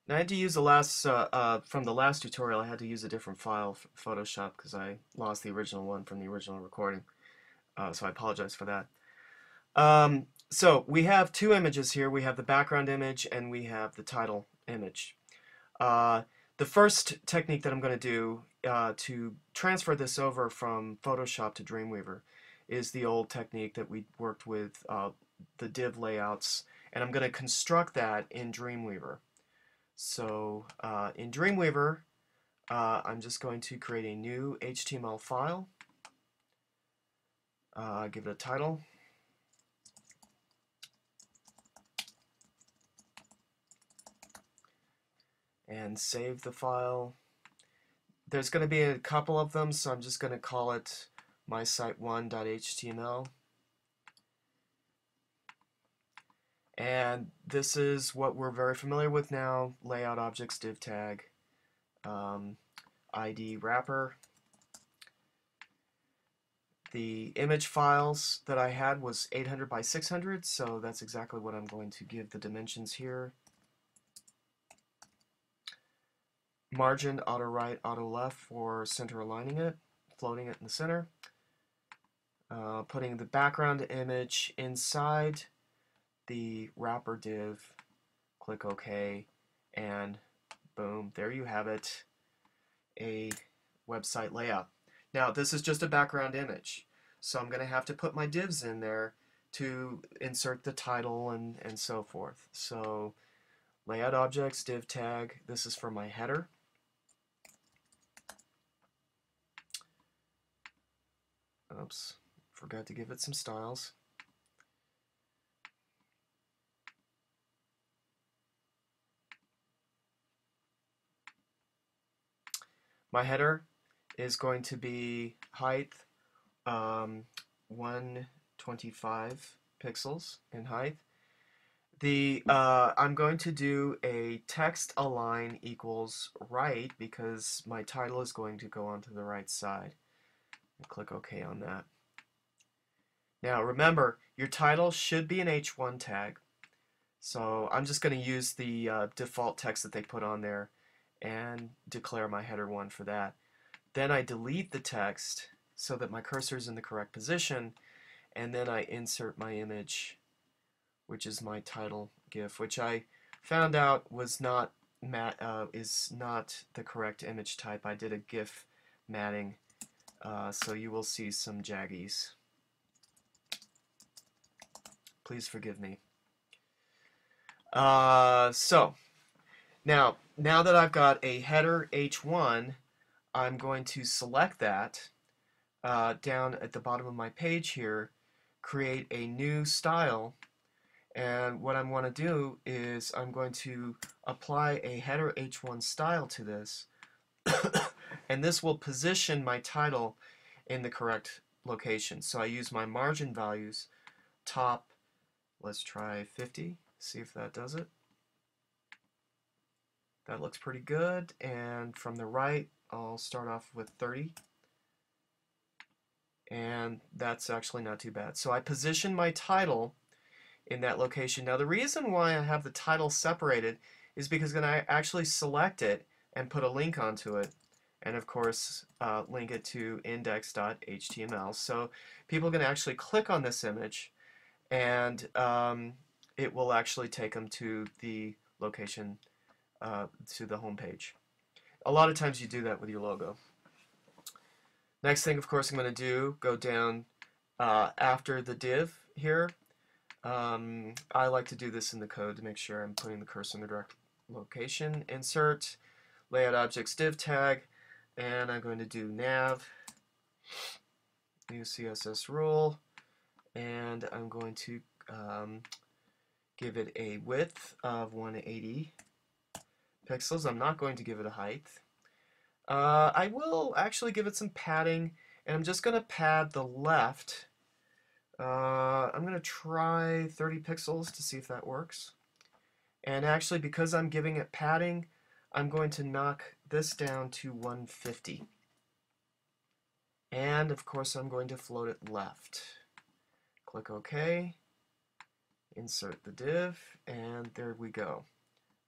I had to use the last from the last tutorial. I had to use a different file for Photoshop because I lost the original one from the original recording. So I apologize for that. So we have two images here. We have the background image and we have the title image. Uh, the first technique that I'm going to do to transfer this over from Photoshop to Dreamweaver is the old technique that we worked with, the div layouts, and I'm going to construct that in Dreamweaver. So in Dreamweaver, I'm just going to create a new HTML file, give it a title, and save the file. There's going to be a couple of them, so I'm just going to call it mysite1.html. And this is what we're very familiar with now: layout objects, div tag, ID wrapper. The image files that I had was 800 by 600, so that's exactly what I'm going to give the dimensions here. Margin, auto right, auto left for center aligning it, floating it in the center. Putting the background image inside the wrapper div, click OK, and boom, there you have it, a website layout. Now this is just a background image, so I'm going to have to put my divs in there to insert the title and so forth. So layout objects, div tag, this is for my header. Oops, forgot to give it some styles. My header is going to be height 125 pixels in height. I'm going to do a text align equals right because my title is going to go onto the right side. And click OK on that. Now remember, your title should be an H1 tag. So I'm just going to use the default text that they put on there and declare my header 1 for that. Then I delete the text so that my cursor is in the correct position, and then I insert my image, which is my title GIF, which I found out was not is not the correct image type. I did a GIF matting, so you will see some jaggies. Please forgive me. So now that I've got a header H1, I'm going to select that down at the bottom of my page here, create a new style, and what I want to do is I'm going to apply a header H1 style to this, and this will position my title in the correct location. So I use my margin values, top, let's try 50, see if that does it. That looks pretty good, and from the right I'll start off with 30, and that's actually not too bad. So I position my title in that location. Now the reason why I have the title separated is because when I actually select it and put a link onto it, and of course link it to index.html, so people can actually click on this image and it will actually take them to the location, to the home page. A lot of times you do that with your logo. Next thing, of course, I'm going to do, go down after the div here. I like to do this in the code to make sure I'm putting the cursor in the correct location. Insert, layout objects div tag, and I'm going to do nav, new CSS rule, and I'm going to give it a width of 180 pixels. I'm not going to give it a height. I will actually give it some padding, and I'm just going to pad the left. I'm going to try 30 pixels to see if that works. And actually, because I'm giving it padding, I'm going to knock this down to 150. And of course, I'm going to float it left. Click OK, insert the div, and there we go.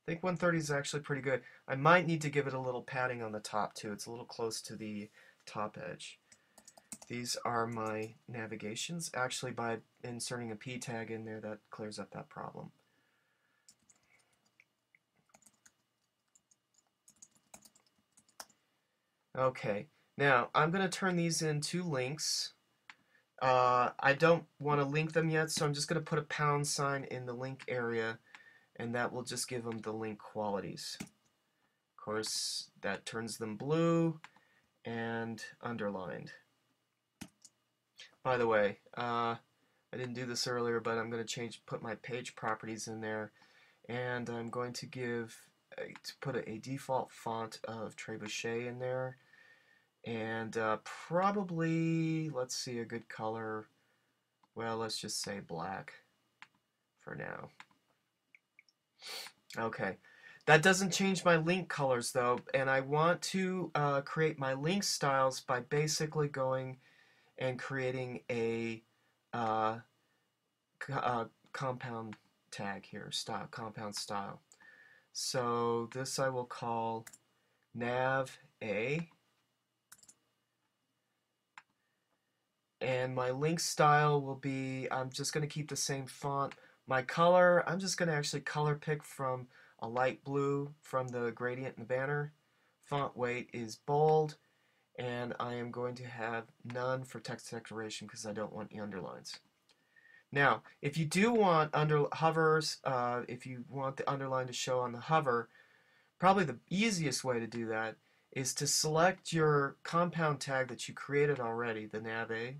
think 130 is actually pretty good. I might need to give it a little padding on the top too. It's a little close to the top edge. These are my navigations. Actually, by inserting a P tag in there, that clears up that problem. Okay, now I'm going to turn these into links. I don't want to link them yet, so I'm just going to put a pound sign in the link area, and that will just give them the link qualities. Of course, that turns them blue and underlined. By the way, I didn't do this earlier, but I'm going to put my page properties in there, and I'm going to put a default font of Trebuchet in there, and probably, let's see, a good color. Well, let's just say black for now. Okay, that doesn't change my link colors though, and I want to create my link styles by basically going and creating a compound tag here, compound style. So this I will call Nav A, and my link style will be, I'm just going to keep the same font. My color, I'm just going to actually color pick from a light blue from the gradient in the banner. Font weight is bold, and I am going to have none for text declaration because I don't want the underlines. Now, if you do want hovers, if you want the underline to show on the hover, probably the easiest way to do that is to select your compound tag that you created already, the Nav A,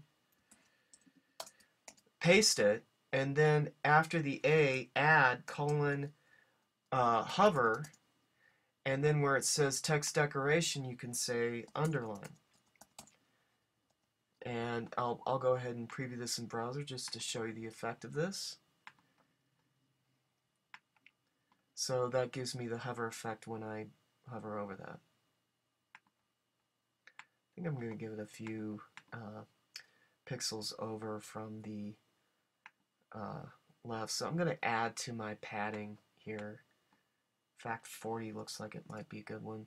paste it, and then after the A, add colon hover, and then where it says text decoration, you can say underline. And I'll go ahead and preview this in browser just to show you the effect of this. So that gives me the hover effect when I hover over that. I think I'm going to give it a few pixels over from the left. So I'm going to add to my padding here. In fact, 40 looks like it might be a good one.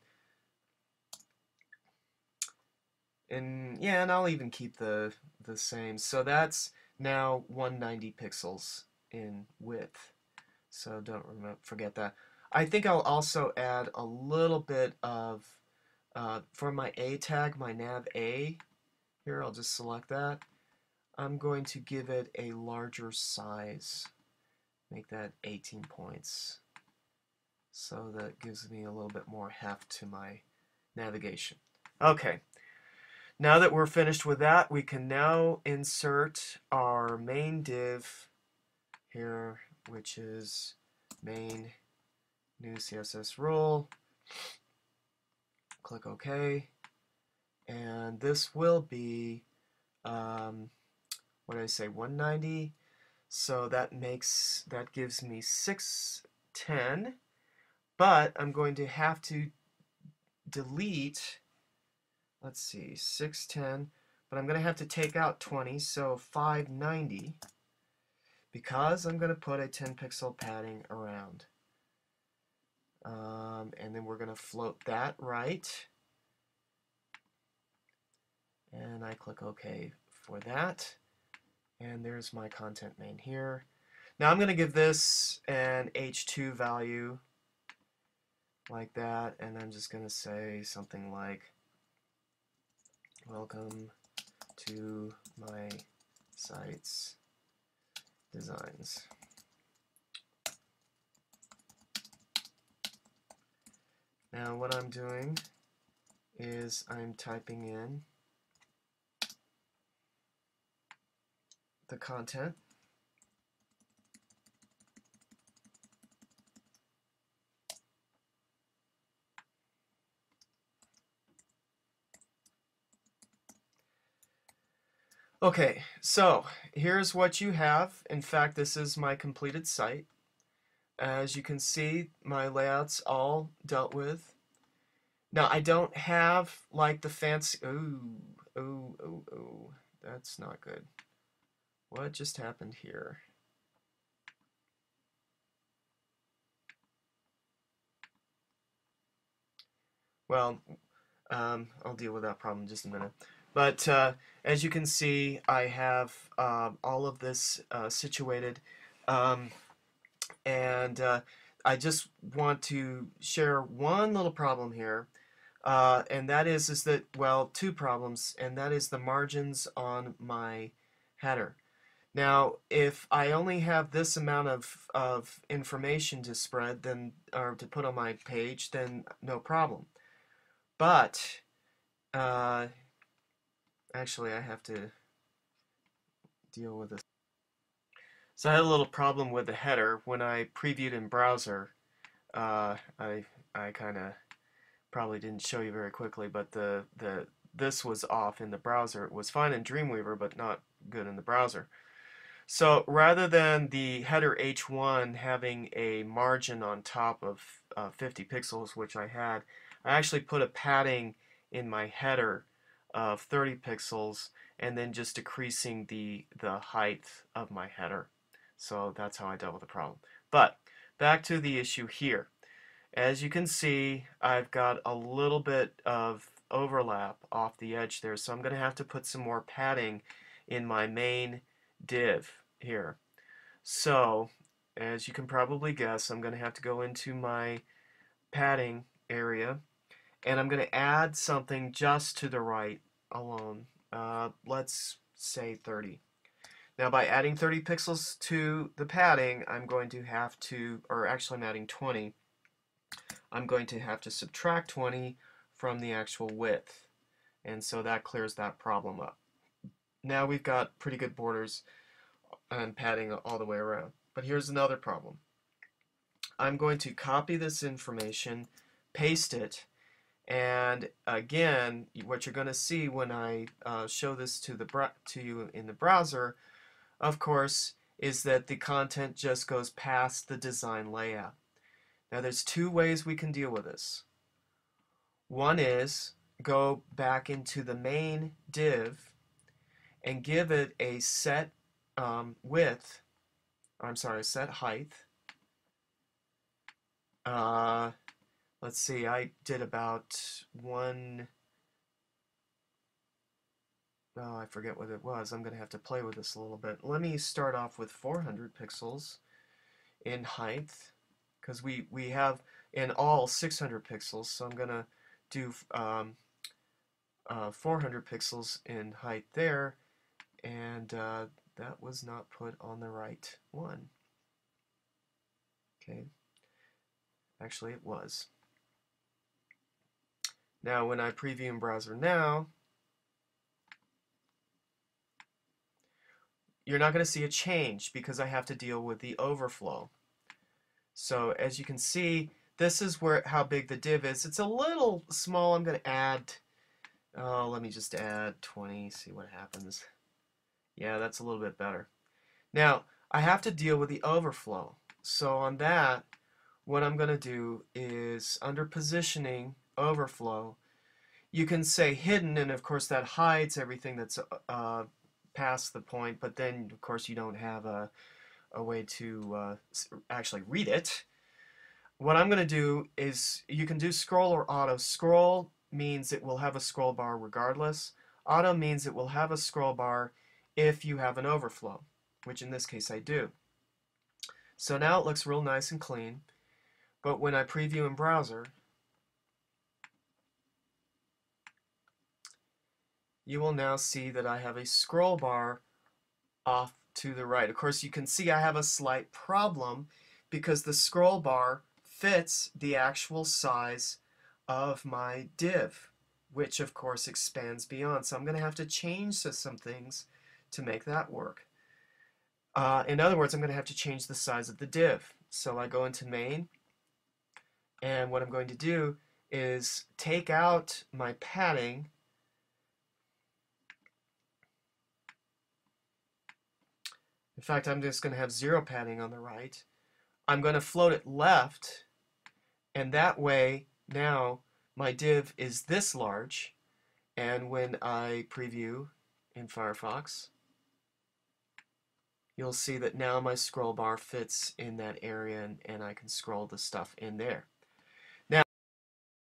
And yeah, and I'll even keep the same. So that's now 190 pixels in width. So don't forget that. I think I'll also add a little bit of, for my A tag, my Nav A, here I'll just select that. I'm going to give it a larger size. Make that 18 points. So that gives me a little bit more heft to my navigation. Okay. Now that we're finished with that, we can now insert our main div here, which is main new CSS rule. Click OK. And this will be, what did I say, 190. So that gives me 610. But I'm going to have to delete, let's see, 610, but I'm going to have to take out 20, so 590, because I'm going to put a 10 pixel padding around. And then we're going to float that right. And I click OK for that. And there's my content main here. Now I'm going to give this an H2 value like that, and I'm just going to say something like, welcome to my site's designs. Now what I'm doing is I'm typing in the content. Okay, so here's what you have. In fact, this is my completed site. As you can see, my layout's all dealt with. Now, I don't have like the fancy, that's not good. What just happened here? well, I'll deal with that problem in just a minute. But as you can see, I have all of this situated, um, and I just want to share one little problem here, and that is that, well, two problems, and that is the margins on my header. Now, if I only have this amount of information to spread, then, or to put on my page, then no problem. But uh, actually, I have to deal with this. So I had a little problem with the header when I previewed in browser. I kind of probably didn't show you very quickly, but this was off in the browser. It was fine in Dreamweaver, but not good in the browser. So rather than the header H1 having a margin on top of 50 pixels, which I had, I actually put a padding in my header of 30 pixels and then just decreasing the height of my header. So that's how I dealt with the problem. But back to the issue here. As you can see, I've got a little bit of overlap off the edge there, so I'm going to have to put some more padding in my main div here. So, as you can probably guess, I'm going to have to go into my padding area, and I'm going to add something just to the right alone. Let's say 30. Now, by adding 30 pixels to the padding, I'm going to have to, or actually I'm adding 20, I'm going to have to subtract 20 from the actual width. And so that clears that problem up. Now we've got pretty good borders and padding all the way around. But here's another problem. I'm going to copy this information, paste it, and again, what you're going to see when I show this to you in the browser, of course, is that the content just goes past the design layout. Now there's two ways we can deal with this. One is go back into the main div and give it a set width, set height. Let's see, I did about I forget what it was. I'm going to have to play with this a little bit. Let me start off with 400 pixels in height, because we have in all 600 pixels, so I'm going to do 400 pixels in height there, and that was not put on the right one. Okay, actually it was. Now when I preview in browser now, you're not going to see a change because I have to deal with the overflow. So as you can see, this is how big the div is. It's a little small. I'm going to add, let me just add 20, see what happens. Yeah, that's a little bit better. Now, I have to deal with the overflow. So on that, what I'm going to do is under positioning, overflow, you can say hidden, and of course that hides everything that's past the point, but then of course you don't have a way to actually read it. What I'm going to do is, you can do scroll or auto. Scroll means it will have a scroll bar regardless. Auto means it will have a scroll bar if you have an overflow, which in this case I do. So now it looks real nice and clean, but when I preview in browser, you will now see that I have a scroll bar off to the right. Of course, you can see I have a slight problem because the scroll bar fits the actual size of my div, which of course expands beyond. So I'm going to have to change some things to make that work. In other words, I'm going to have to change the size of the div. So I go into main, and what I'm going to do is take out my padding. In fact, I'm just going to have 0 padding on the right. I'm going to float it left, and that way now my div is this large, and when I preview in Firefox, you'll see that now my scroll bar fits in that area, and I can scroll the stuff in there.